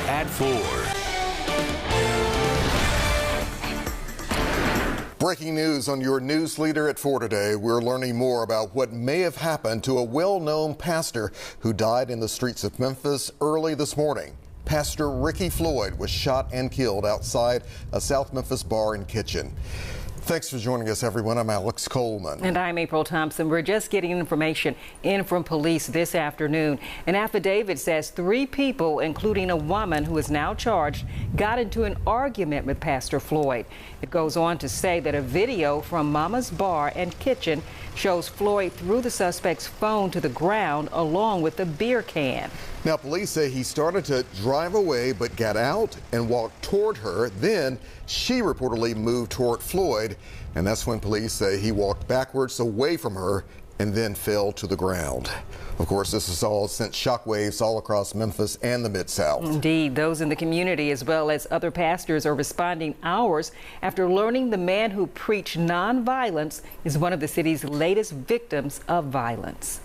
at 4. Breaking news on your news leader at 4 today. We're learning more about what may have happened to a well-known pastor who died in the streets of Memphis early this morning. Pastor Ricky Floyd was shot and killed outside a South Memphis bar and kitchen. Thanks for joining us, everyone. I'm Alex Coleman. And I'm April Thompson. We're just getting information in from police this afternoon. An affidavit says 3 people, including a woman who is now charged, got into an argument with Pastor Floyd. It goes on to say that a video from Mama's Bar and Kitchen shows Floyd threw the suspect's phone to the ground along with the beer can. Now, police say he started to drive away but got out and walked toward her. Then she reportedly moved toward Floyd, and that's when police say he walked backwards away from her and then fell to the ground. Of course, this has all sent shockwaves all across Memphis and the Mid-South. Indeed, those in the community as well as other pastors are responding hours after learning the man who preached nonviolence is one of the city's latest victims of violence.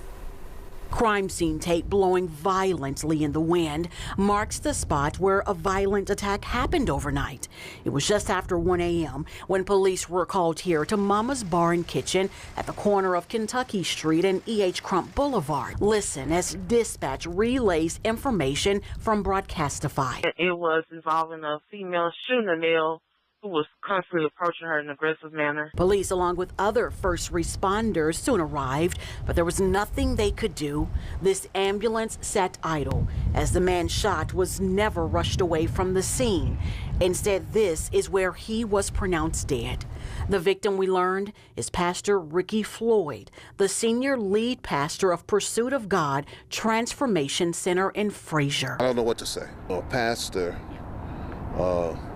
Crime scene tape blowing violently in the wind marks the spot where a violent attack happened overnight. It was just after 1 a.m. when police were called here to Mama's Bar and Kitchen at the corner of Kentucky Street and E.H. Crump Boulevard. Listen as dispatch relays information from Broadcastify. It was involving a female shooting a male who was constantly approaching her in an aggressive manner. Police, along with other first responders, soon arrived, but there was nothing they could do. This ambulance sat idle as the man shot was never rushed away from the scene. Instead, this is where he was pronounced dead. The victim, we learned, is Pastor Ricky Floyd, the senior lead pastor of Pursuit of God Transformation Center in Fraser. I don't know what to say. A pastor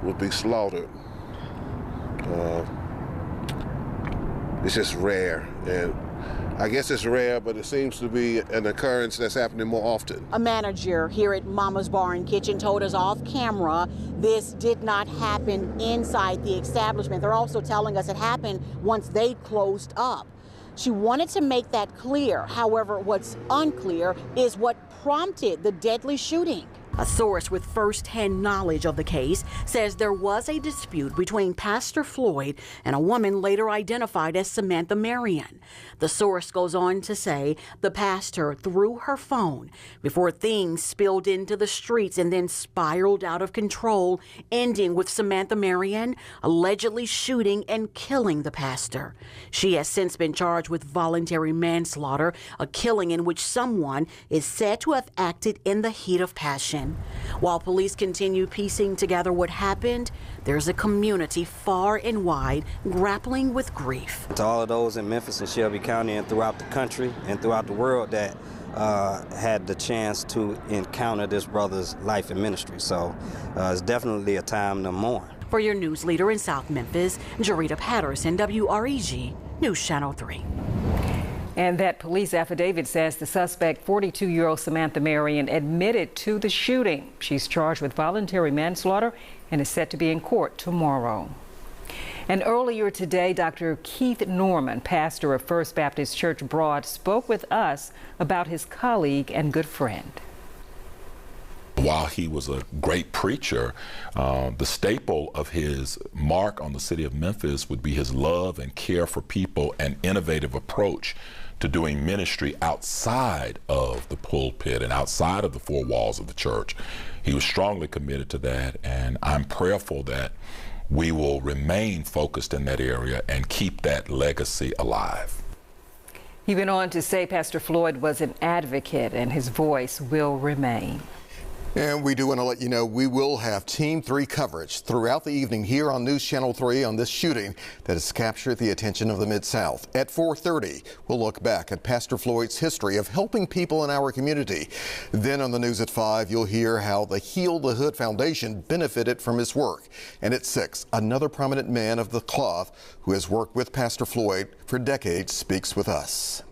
would be slaughtered. It's just rare, and I guess it's rare, but it seems to be an occurrence that's happening more often. A manager here at Mama's Bar and Kitchen told us off camera this did not happen inside the establishment. They're also telling us it happened once they closed up. She wanted to make that clear. However, what's unclear is what prompted the deadly shooting. A source with first-hand knowledge of the case says there was a dispute between Pastor Floyd and a woman later identified as Samantha Marion. The source goes on to say the pastor threw her phone before things spilled into the streets and then spiraled out of control, ending with Samantha Marion allegedly shooting and killing the pastor. She has since been charged with voluntary manslaughter, a killing in which someone is said to have acted in the heat of passion. While police continue piecing together what happened, there's a community far and wide grappling with grief. To all of those in Memphis and Shelby County and throughout the country and throughout the world that had the chance to encounter this brother's life and ministry. So it's definitely a time to mourn. For your news leader in South Memphis, Jarita Patterson, WREG News Channel 3. And that police affidavit says the suspect, 42-year-old Samantha Marion, admitted to the shooting. She's charged with voluntary manslaughter and is set to be in court tomorrow. And earlier today, Dr. Keith Norman, pastor of First Baptist Church Broad, spoke with us about his colleague and good friend. While he was a great preacher, the staple of his mark on the city of Memphis would be his love and care for people and innovative approach to doing ministry outside of the pulpit and outside of the 4 walls of the church. He was strongly committed to that, and I'm prayerful that we will remain focused in that area and keep that legacy alive. He went on to say Pastor Floyd was an advocate and his voice will remain. And we do want to let you know we will have Team 3 coverage throughout the evening here on News Channel 3 on this shooting that has captured the attention of the Mid-South. At 4:30, we'll look back at Pastor Floyd's history of helping people in our community. Then on the news at 5, you'll hear how the Heal the Hood Foundation benefited from his work. And at 6, another prominent man of the cloth who has worked with Pastor Floyd for decades speaks with us.